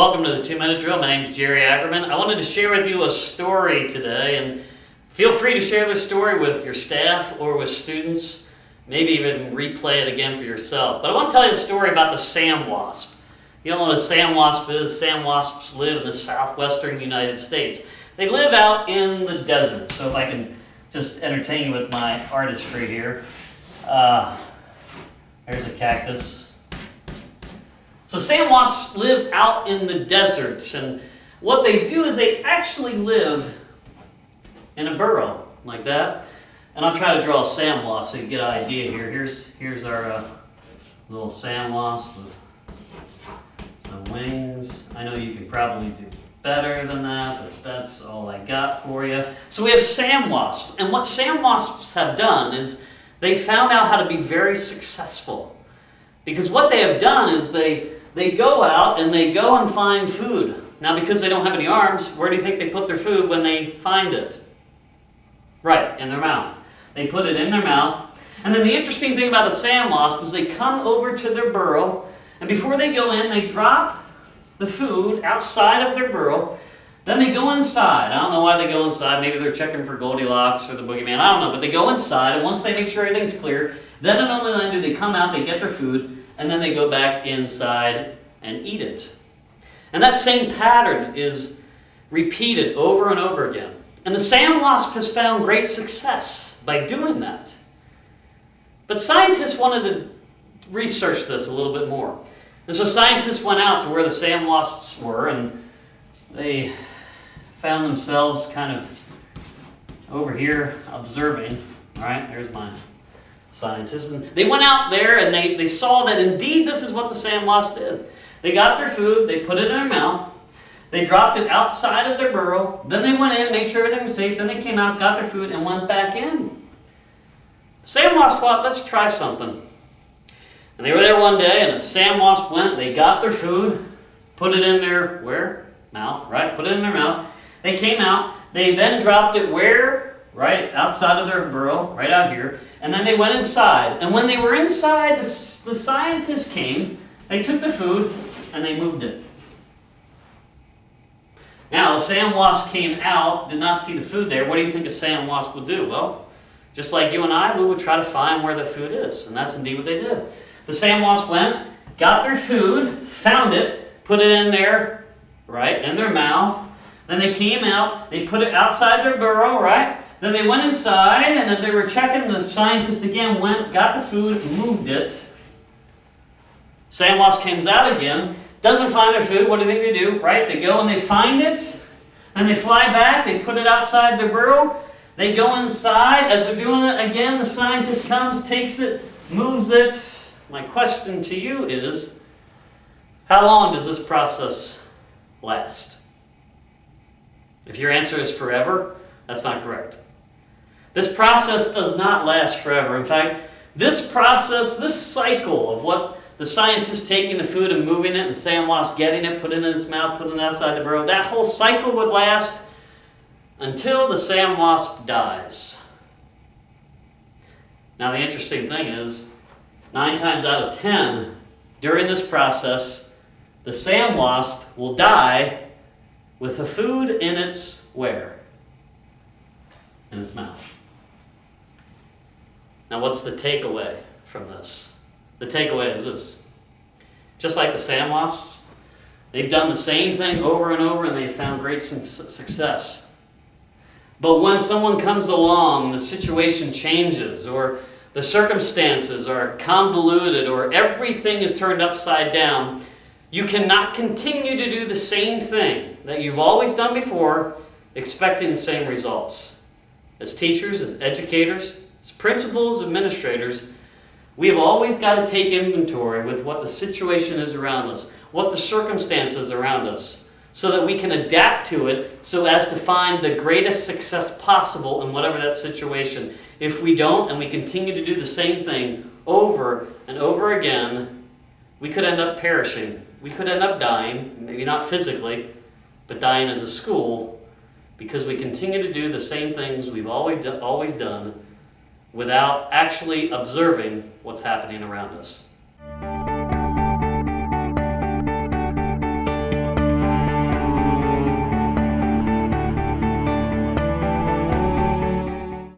Welcome to the 2-Minute Drill. My name is Jerry Ackerman. I wanted to share with you a story today, and feel free to share this story with your staff or with students, maybe even replay it again for yourself. But I want to tell you a story about the sand wasp. You don't know what a sand wasp is? Sand wasps live in the southwestern United States. They live out in the desert. So if I can just entertain you with my artistry here. There's a cactus. So sand wasps live out in the deserts, and what they do is they actually live in a burrow like that. And I'll try to draw a sand wasp so you get an idea here. Here's our little sand wasp with some wings. I know you could probably do better than that, but that's all I got for you. So we have sand wasps, and what sand wasps have done is they found out how to be very successful. Because what they have done is they go out and they go and find food. Now, because they don't have any arms, where do you think they put their food when they find it? Right, in their mouth. They put it in their mouth. And then the interesting thing about a sand wasp is they come over to their burrow, and before they go in, they drop the food outside of their burrow. Then they go inside. I don't know why they go inside. Maybe they're checking for Goldilocks or the boogeyman. I don't know, but they go inside, and once they make sure everything's clear, then and only then do they come out, they get their food, and then they go back inside and eat it. And that same pattern is repeated over and over again. And the sand wasp has found great success by doing that. But scientists wanted to research this a little bit more. And so scientists went out to where the sand wasps were, and they found themselves kind of over here observing. All right, there's my scientists. And they went out there and they saw that indeed this is what the sand wasp did. They got their food, they put it in their mouth, they dropped it outside of their burrow, then they went in, made sure everything was safe, then they came out, got their food, and went back in. Sand wasp thought, let's try something. And they were there one day, and the sand wasp went, they got their food, put it in their, where? Mouth, right? Put it in their mouth. They came out, they then dropped it where? Right outside of their burrow, right out here. And then they went inside. And when they were inside, the scientists came, they took the food, and they moved it. Now, the sand wasp came out, did not see the food there. What do you think a sand wasp would do? Well, just like you and I, we would try to find where the food is. And that's indeed what they did. The sand wasp went, got their food, found it, put it in there, right, in their mouth. Then they came out, they put it outside their burrow, right? Then they went inside, and as they were checking, the scientist again went, got the food, moved it. Sand wasp comes out again, doesn't find their food. What do you think they do? Right? They go and they find it, and they fly back, they put it outside their burrow, they go inside. As they're doing it again, the scientist comes, takes it, moves it. My question to you is, how long does this process last? If your answer is forever, that's not correct. This process does not last forever. In fact, this process, this cycle of what the scientist taking the food and moving it, and the sand wasp getting it, putting it in its mouth, putting it outside the burrow, that whole cycle would last until the sand wasp dies. Now the interesting thing is, 9 times out of 10, during this process, the sand wasp will die with the food in its where? In its mouth. Now what's the takeaway from this? The takeaway is this. Just like the sand wasps, they've done the same thing over and over, and they've found great success. But when someone comes along, the situation changes, or the circumstances are convoluted, or everything is turned upside down, you cannot continue to do the same thing that you've always done before, expecting the same results. As teachers, as educators, as principals, administrators, we have always got to take inventory with what the situation is around us, what the circumstances around us, so that we can adapt to it so as to find the greatest success possible in whatever that situation. If we don't, and we continue to do the same thing over and over again, we could end up perishing. We could end up dying, maybe not physically, but dying as a school, because we continue to do the same things we've always done without actually observing what's happening around us.